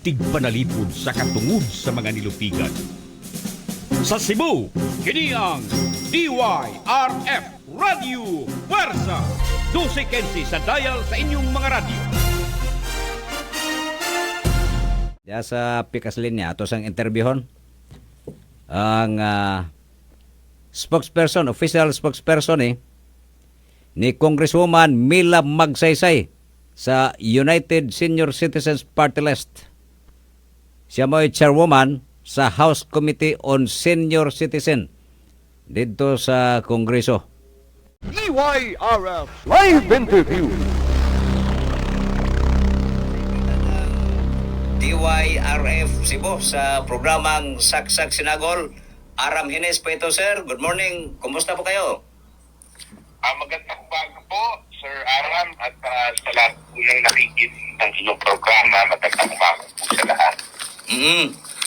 tigpanalipod sa katungod sa mga nilupigan. Sa Cebu, kini ang DYRF Radio Puwersa, 12:15 sa dial sa inyong mga radyo. Diya sa pikas linya, ato sang interviewon ang spokesperson, official spokesperson ni Congresswoman Mila Magsaysay sa United Senior Citizens Party List. Siya mo ay chairwoman sa House Committee on Senior Citizen dito sa Kongreso. DYRF Live Interview. DYRF Cebu sa programang Saksak Sinagol. Aram Hines po ito, sir. Good morning. Kumusta po kayo? Magandang umaga po, Sir Aram, at sa lahat po yung nakikinig ng inyong programa. Magandang umaga po sa lahat.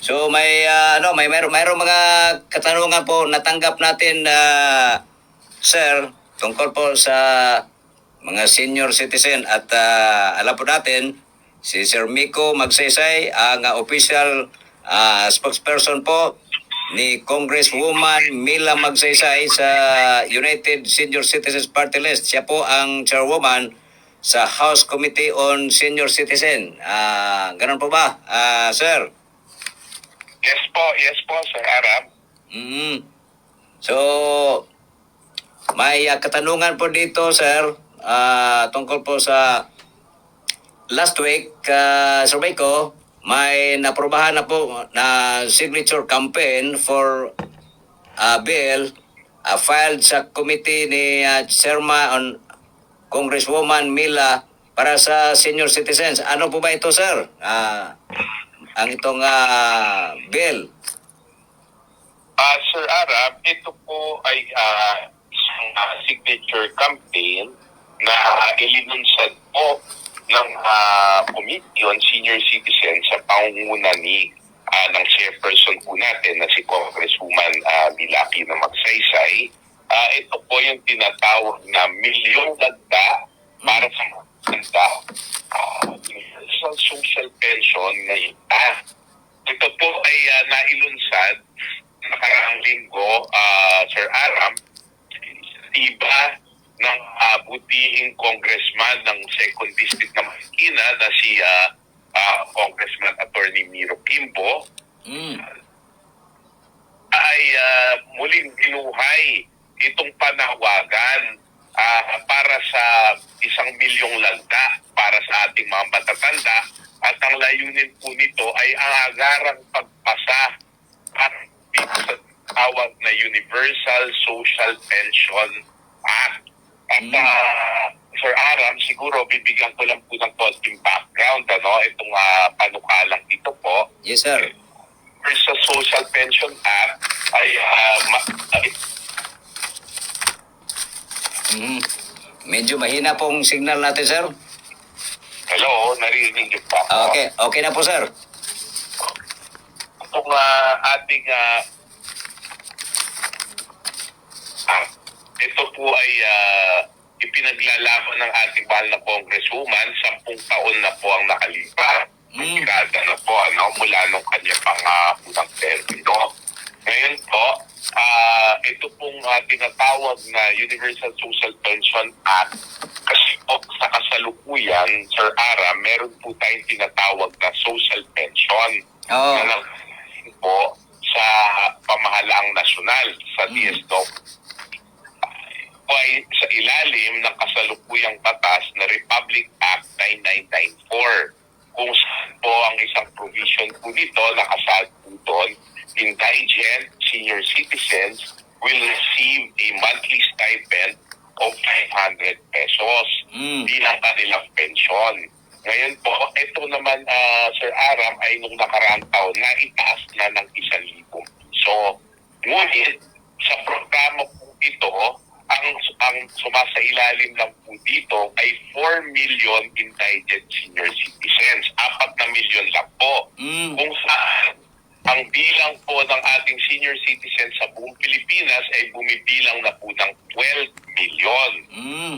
So mayroong mga katanungan po natanggap natin, sir, tungkol po sa mga senior citizen at alam po natin si Sir Miko Magsaysay ang official spokesperson po ni Congresswoman Mila Magsaysay sa United Senior Citizens Party List. Siya po ang chairwoman sa House Committee on Senior Citizen. Ganun po ba, sir? Yes po, Sir Aram. So, may katanungan po dito, sir, tungkol po sa last week, Sir Miko, may naprobahan na po na signature campaign for bill filed sa committee ni Chairman Congresswoman Mila para sa senior citizens. Ano po ba ito, sir? Ang itong bill. Sir Aram, ito po ay isang signature campaign na ilinunsad po ng Committee on Senior Citizens sa pangunguna ng chairperson po natin na si Congresswoman Milaki na Magsaysay. Ito po yung tinatawag na milyong dagda para sa mga dagda universal social pension ngayon. Ito po ay nailunsad nakaraang linggo, Sir Aram, iba ng butihing congressman ng 2nd District ng Marikina na si Congressman Attorney Miro Kimbo ay muling binuhay itong panawagan para sa 1 milyong lagda para sa ating mga matatanda, at ang layunin po nito ay ang agarang pagpasa at sa tawag na Universal Social Pension Act. At Sir Aram, siguro bibigyan ko lang po ng konting background itong panukalang ito po. Yes, sir. Sa Social Pension Act ay Medyo mahina pong signal natin, sir. hello, narinig niyo pa po? Okay na po, sir. Itong ating ito po ay ipinaglalaban ng ating mahal na Congresswoman. 10 taon na po ang nakalipas. Dekada na po mula nung kanya pang unang termino. Ngayon po, ito pong tinatawag na Universal Social Pension Act, kasi po sa kasalukuyan, Sir Ara, meron po tayong tinatawag na social pension na nanggaling po sa pamahalaang nasyonal sa DSWD. Ay sa ilalim ng kasalukuyang batas na Republic Act 9994, kung saan po ang isang provision po nito nakasaad po doon, indigent senior citizens will receive a monthly stipend of 500 pesos bilang kanilang pensyon. Ngayon po, ito naman, Sir Aram, ay nung nakaraang taon na itaas na ng 1,000 piso. Ngunit, sa programa po ito, ang sumasailalim lang po dito ay 4 million indigent senior citizens. 4 na milyon lang po. Kung saan ang bilang po ng ating senior citizens sa buong Pilipinas ay bumibilang na po ng 12 million.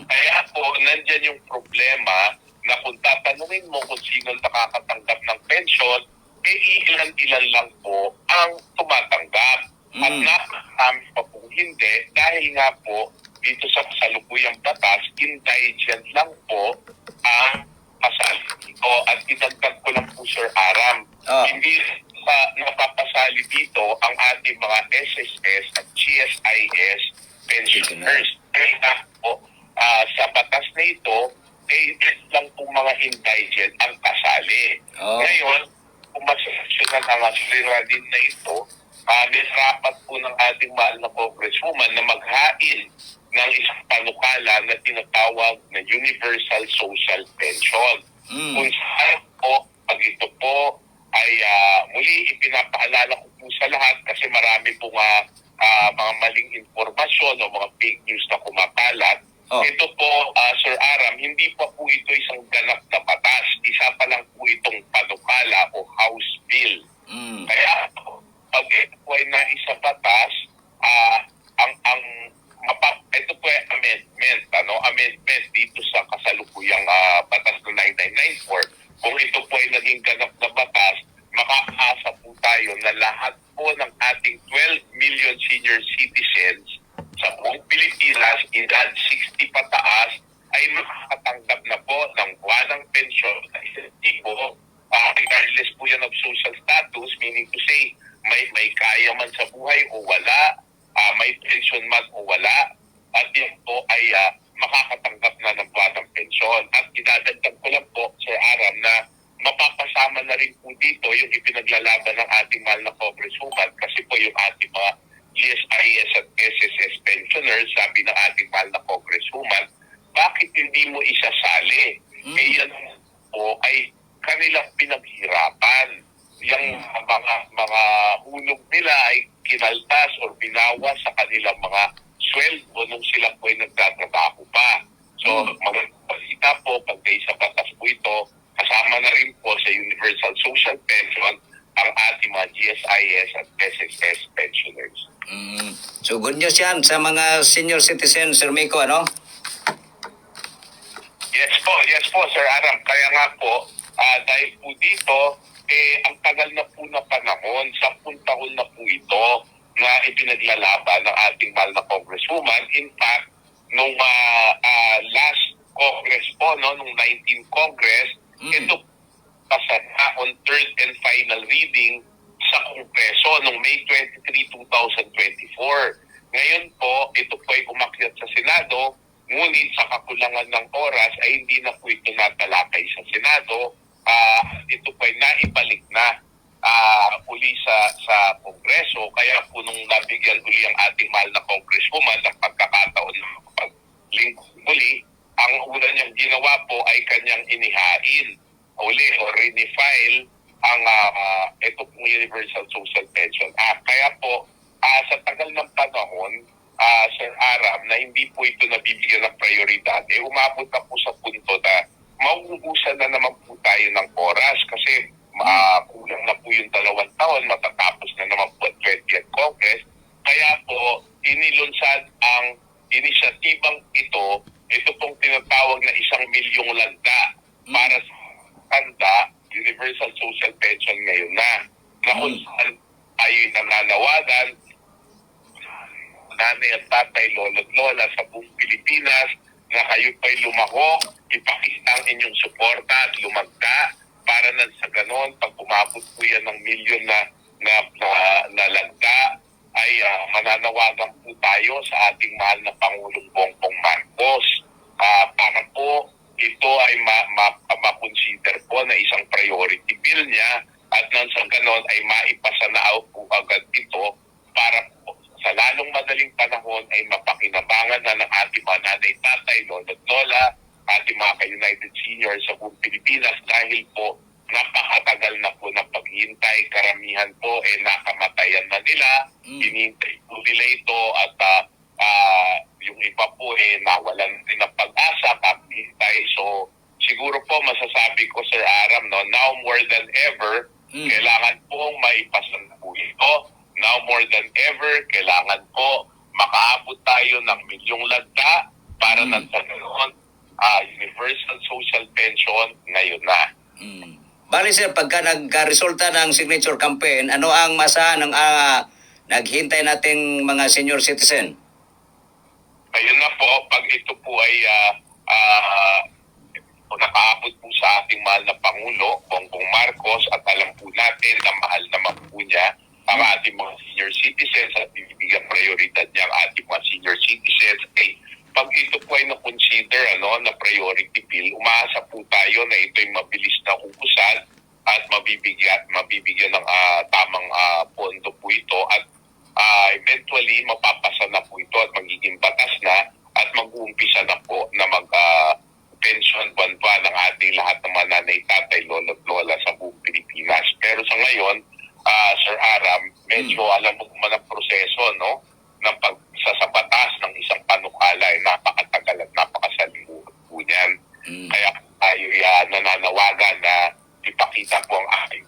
Kaya po, nandyan yung problema na kung tatanungin mo kung sino nakakatanggap ng pension, ilan-ilan lang po ang tumatanggap. At napakarami pa po hindi dahil nga po dito sa kasalukuyang batas, indigent lang po ang pasali dito. At idagdag ko lang po, Sir Aram, hindi pa napapasali dito ang ating mga SSS at GSIS pensioners. Kaya po, sa batas na ito, lang po mga indigent ang kasali. Ngayon, kung masasaksyonan ang aslira din na ito, nirapat po ng ating mahal na congresswoman na maghain ng isang panukala na tinatawag na Universal Social Pension. Kung saan po, pag ito po ay muli ipinapaalala ko po sa lahat kasi marami po mga maling informasyon o mga fake news na kumakalat. Ito po, Sir Aram, hindi pa po ito isang ganap na batas. Isa pa lang po itong panukala o House Bill. Kaya pag ito po ay naisa batas, ito po ay amendment dito sa kasalukuyang batas ng 1994. Kung ito po ay naging ganap na batas, makakaasa po tayo na lahat po ng ating 12 million senior citizens sa buong Pilipinas, edad 60 pataas, ay makakatanggap na po ng buwanang pensyon na isang tipo, regardless po yan of social status, meaning to say, may kaya man sa buhay o wala, may pension man o wala, at yan po ay makakatanggap na ng buwanang pensyon. At idadagdag ko lang po, Sir Aram, na mapapasama na rin po dito yung ipinaglalaban ng ating mahal na congresswoman kasi po yung ating mga GSIS at SSS pensioners, sabi ng ating mahal na congresswoman, bakit hindi mo isasali? Yan po ay kanilang pinaghirapan. Yung mga hulog nila ay kinaltas o binawas sa kanilang mga sweldo nung sila po ay nagtatrabaho pa. So, magpapalita po, pagka sa batas po ito, kasama na rin po sa Universal Social Pension ang ating mga GSIS at SSS pensioners. So good news yan sa mga senior citizen, Sir Miko, ano? Yes po, Sir Aram. Kaya nga po, dahil po dito, ang tagal na po na panahon, 10 taon na po ito na ipinaglalaban ng ating mahal na congresswoman. In fact, nung last Congress po, nung 19th Congress, ito pasada on third and final reading sa Kongreso noong May 23, 2024. Ngayon po, ito po ay umakyat sa Senado, ngunit sa kakulangan ng oras ay hindi na po ito natalakay sa Senado. Ito po ay naibalik na uli sa Kongreso. Kaya po nung nabigyan uli ang ating mahal na congresswoman ng pagkakataon na paglingkod muli, ang una niyang ginawa po ay kanyang inihain uli o renifile ang ito pong Universal Social Pension Act. Kaya po, sa tagal ng panahon, Sir Aram, na hindi po ito nabibigyan ng prioridad, umabot na po sa punto na mauubusan na naman po tayo ng oras kasi kulang na po yung 2 taon, matatapos na naman po ang 20th Congress. Kaya po, inilunsad ang inisyatibang ito pong tinatawag na 1 milyong landa para sa tanda, Universal Social Pension ngayon na kung saan ay nananawagan nanay at tatay, lolo't lola sa buong Pilipinas na kayo pa'y lumahok, ipakita ang inyong suporta at lumagda para na sa ganon, pag umabot po yan ng milyon na lagda, ay mananawagan po tayo sa ating mahal na Pangulong Bongbong Marcos. Para po ito ay ma-consider po na isang priority bill niya at nang sa ganon ay maipasa na po agad ito para po sa lalong madaling panahon ay mapakinabangan na ng ating mga nanay, tatay, lolo't lola, ating mga ka-United Seniors sa buong Pilipinas dahil po napakatagal na po ng paghihintay, karamihan po nakamatayan na nila, hinihintay po nila ito at yung iba po nawalan din ng pag-asa, kaghihintay. So siguro po masasabi ko, Sir Aram, no, now more than ever, kailangan pong maipasa na po ito. Now more than ever, kailangan po makaabot tayo ng milyong lagda para nang sa ganoon, Universal Social Pension ngayon na. Bali sir, pagka nagkaresulta ng signature campaign, ano ang masahan ng naghintay nating mga senior citizen? Ayun na po, pag ito po ay nakaabot po sa ating mahal na Pangulo, Bongbong Marcos, at alam po natin na mahal naman po niya ang ating mga senior citizens at bibigyan prioridad niya ang ating mga senior citizens, ay pag ito po ay na-consider na priority bill, umaasa po tayo na ito ay mabilis na ubusan at mabibigyan ng tamang pondo po ito at eventually mapapasa na po ito at magiging batas na at mag-uumpisa na po na pension buwan-buwan ng ating lahat ng mga nanay, tatay, lolo at lola sa buong Pilipinas. Pero sa ngayon, Sir Aram, medyo alam mo naman ang proseso ng pagsasabatas ng isang panukala ay napakatagal at napakasalimuot po niyan. Kaya tayo nananawagan na ipakita po ang ating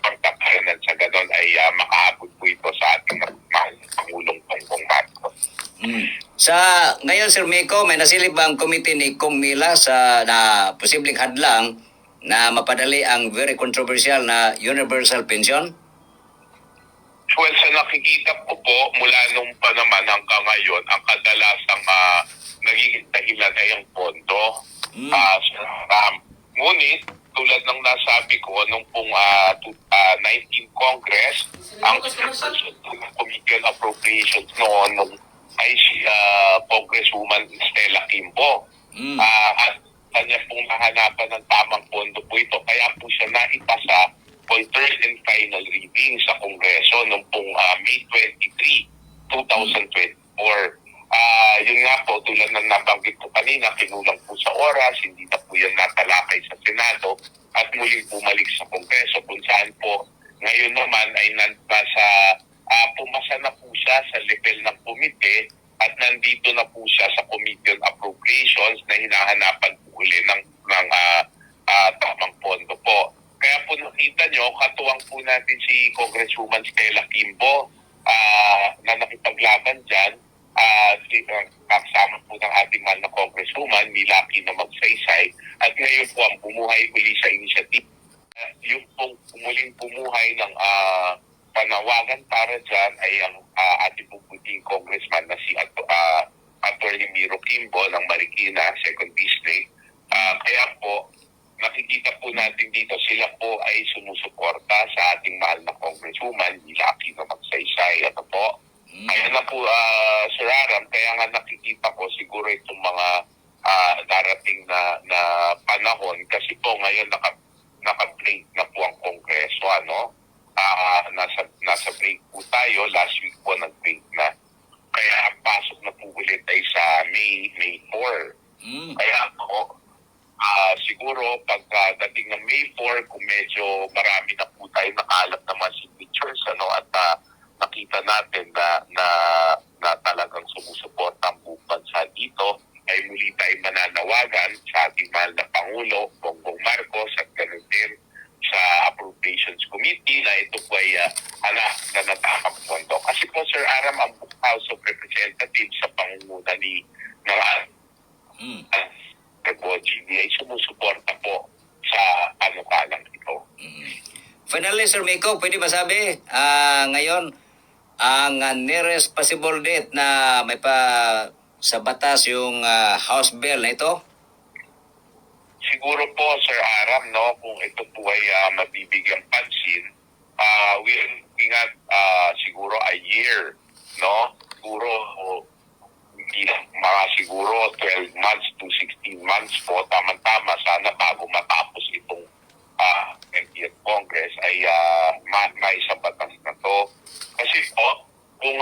pagkakaroon sa ganon ay makaabot po ito sa ating mahal na Pangulong Bongbong Marcos. Sa ngayon Sir Miko, may nasilip ba ang committee ni Kong Mila sa na posibleng hadlang na mapadali ang very controversial na universal pension? Well, sa nakikita ko po, mula nung pa naman hanggang ngayon, ang kadalasang nagiging dahilan ay ang pondo. Ngunit, tulad ng nasabi ko, nung pong 19th Congress, ang Committee on Appropriations noon ay si Congresswoman Stella Kimbo. At kanya pong nahanapan ng tamang pondo po ito. Kaya po siya naipasa for third and final reading sa Kongreso noong pong May 23, 2024. Yun nga po, tulad ng nabanggit ko kanina, kinulang po sa oras, hindi na po yan natalakay sa Senado at muling bumalik sa Kongreso kung saan po ngayon naman ay pumasa na po siya sa level ng komite at nandito na po siya sa Committee on Appropriations na hinahanapan po uli ng tamang pondo po. Kaya po nakita nyo, katuwang po natin si Congresswoman Stella Kimbo na nakipaglaban dyan. Kasama po ng ating mahal na Congresswoman, Milaki na Magsaysay. At ngayon po ang bumuhay uli sa initiative. Yung pong muling bumuhay ng panawagan para dyan ay ang ating puputing congressman na si Atty. Miro Kimbo ng Marikina, 2nd District. Kaya po, nakikita po natin dito, sila po ay sumusuporta sa ating mahal na Congresswoman, Milaki na Magsaysay. Ayun na po, Sir Aram, kaya nga nakikita ko siguro itong mga darating na panahon kasi po ngayon naka-break na po ang Kongreso, nasa break po tayo, last week po nag-break na. Kaya ang pasok na po ulit ay sa May 4. Kaya po, siguro pagdating ng May 4, kung medyo marami na po tayo nakalap na mga signatures, at nakita natin na talagang sumusuporta ang buong bansa dito, ay muli tayo mananawagan sa ating mahal na Pangulo, Bongbong Marcos, at ganun din sa Appropriations Committee na ito po ay na natakang pondo. Kasi po, Sir Aram, ang House of Representatives sa pangunguna ni GBA sumusuporta po sa panukalang ito. Finally, Sir Miko, pwede masabi ngayon ang nearest possible date na may sa batas yung House Bill na ito? Siguro po, Sir Aram, kung ito po ay mabibigyang pansin, we're looking at siguro a year, siguro siguro 12 months to 16 months po, tama-tama, sana bago matapos itong 20th Congress ay maisabatas na to. Kasi po, kung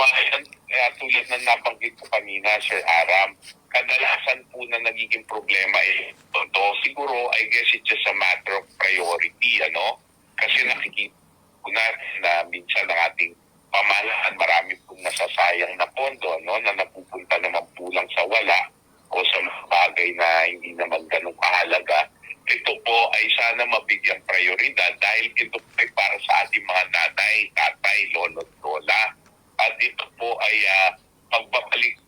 tulad ng nabanggit ko kanina, Sir Aram, kadalasan po na nagiging problema ito, siguro, I guess it's just a matter of priority, Kasi nakikita po natin na minsan ang ating pamahalaan, marami pong nasasayang na pondo, na napupunta naman po lang sa wala o sa mga bagay na hindi naman ganun kahalaga. Ito po ay sana mabigyang prioridad dahil ito po ay para sa ating mga nanay, tatay, lolo at lola. At ito po ay pagbabalik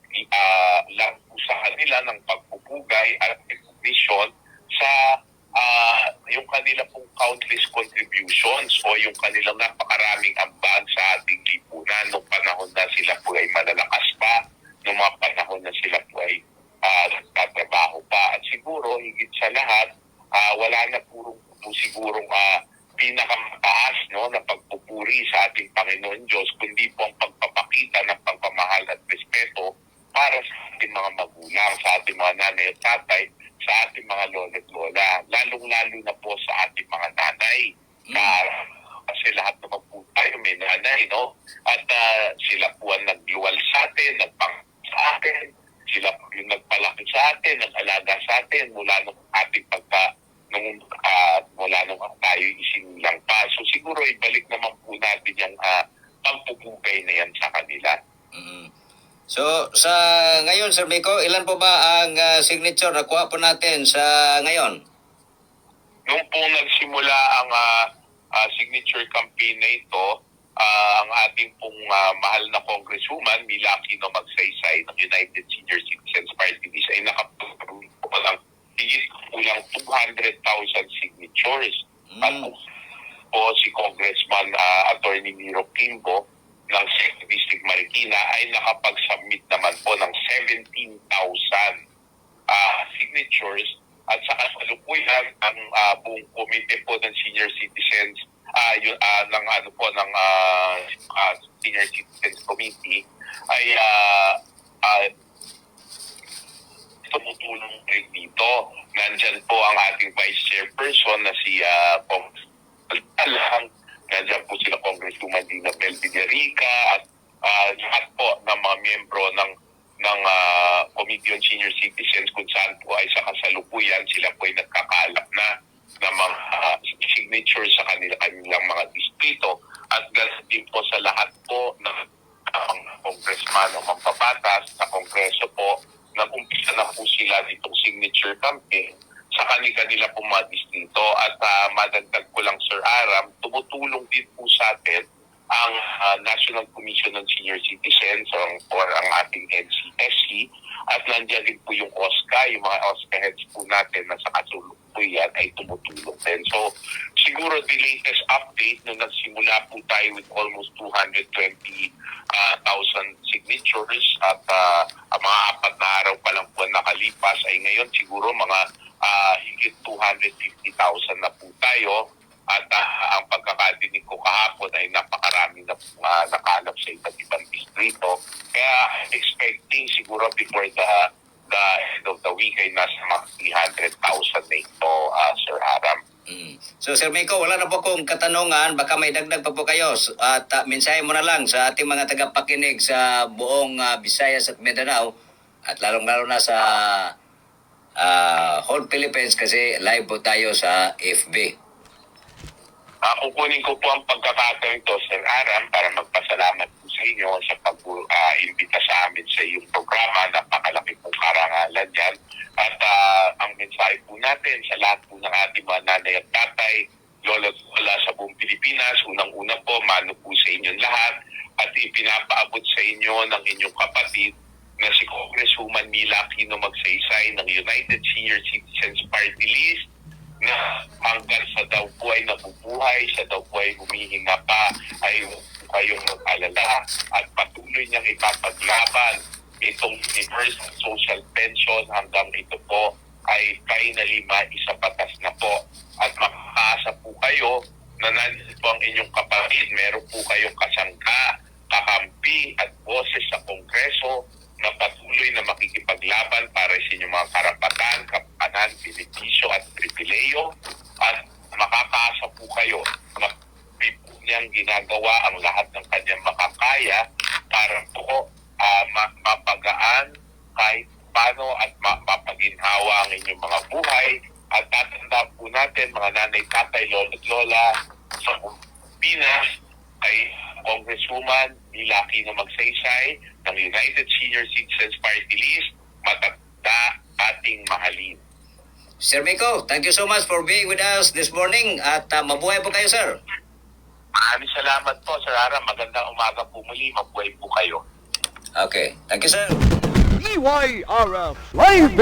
lang po sa kanila ng pagpupugay at recognition sa yung kanila pong countless nilang napakaraming ambag sa ating lipunan nung panahon na sila po ay malalakas pa, nung mga panahon na sila po ay nagtatrabaho pa. At siguro, higit sa lahat, wala na po sigurong pinakamataas, no, na pagpupuri sa ating Panginoon Diyos, kundi po ang pagpapakita ng pagmamahal at respeto para sa ating mga magulang, sa ating mga nanay at tatay, sa ating mga lolo at lola, lalong-lalo na po sa ating mga nanay. Kasi lahat naman po tayo may nanay, no? At sila po ang nagluwal sa atin, nagpang sa atin, sila po yung nagpalaki sa atin, nag-alaga sa atin mula nung ating mula nung tayo isinilang pa. So siguro ibalik naman po natin yung pagpupugay na yan sa kanila. So sa ngayon, Sir Miko, ilan po ba ang signature na kuha po natin sa ngayon? Nung po nagsimula ang signature campaign na ito, ang ating pong mahal na congresswoman, Mila Aquino Magsaysay ng United Senior Citizens Party List ay nakapagkaroon po ng higit kulang 200,000 signatures. At po si Congressman Attorney Miro Kimbo ng 2nd District Marikina ay nakapag-submit naman po ng 17,000 signatures. At sa kasalukuyan, ang buong committee po ng senior citizens ng Senior Citizens Committee ay tumutulong rin dito. Nandyan po ang ating Vice Chairperson na si Congressman. Nandyan po sila Congresswoman Dina Bel Villarica at lahat po ng mga miyembro ng Committee on Senior Citizens kung saan po ay sa kasalukuyan sila po ay nagkakalap na ng mga signature sa kanilang mga distrito at ganoon din po sa lahat po ng congressman o mampapatas sa kongreso po nag-umpisa na po sila ditong signature campaign sa kanila po mga distrito at madagdag ko lang Sir Aram, tumutulong din po sa atin ang National Commission on Senior Citizens or ang ating NCSC at nandiyan din po yung OSCA, yung mga OSCA heads po natin na sa kasalukuyan ay tumutulong din. So siguro the latest update nung nagsimula po tayo with almost 220,000 signatures at ang mga 4 na araw pa lang po nakalipas ay ngayon siguro mga higit 250,000 na po tayo. At ang pagkakadinig ko kahapon ay napakarami na nakalap sa iba't ibang distrito. Kaya I'm expecting siguro before the end of the week ay nasa mga 300,000 na ito, Sir Aram. So Sir Miko, wala na po kong katanungan. Baka may dagdag pa po kayo. At mensahe mo na lang sa ating mga tagapakinig sa buong Visayas at Mindanao at lalong-lalo na sa whole Philippines kasi live po tayo sa FB. Kukunin ko po ang pagkakataon ito, Sir Aram, para magpasalamat po sa inyo sa pag-imbita sa amin sa iyong programa. Napakalaki pong karangalan yan. At ang mensahe po natin sa lahat po ng ating mga nanay at tatay, lolo at lola sa buong Pilipinas, unang-una po, mano po sa inyong lahat at ipinapaabot sa inyo ng inyong kapatid na si Congresswoman Mila Aquino Magsaysay ng United Senior Citizens Party List na hanggang sa daw po ay nabubuhay, sa daw po ay humihinga pa, ay kayong mag-alala at patuloy niyang ipapaglaban itong universal social pension hanggang ito po ay finally maisabatas na po. At makakaasa po kayo na nandito po ang inyong kapatid, meron po kayong kasangka, kakampi at boses sa Kongreso na patuloy na makikipaglaban para sa inyong mga karapatan, kapakanan, benepisyo at pribileyo at makakaasa po kayo na po niyang ginagawa ang lahat ng kanyang makakaya para po mapagaan kahit paano at mapaginhawa ang inyong mga buhay at tatandaan po natin mga nanay, tatay, lolo at lola sa Pinas ay Congresswoman Mila Aquino Magsaysay ng United Senior Citizens Party List, matanda ating mahalin. Sir Miko, thank you so much for being with us this morning at mabuhay po kayo, sir. Maraming salamat po, Sir Aram. Magandang umaga po muli. Mabuhay po kayo. Okay, thank you, sir. DYRF Live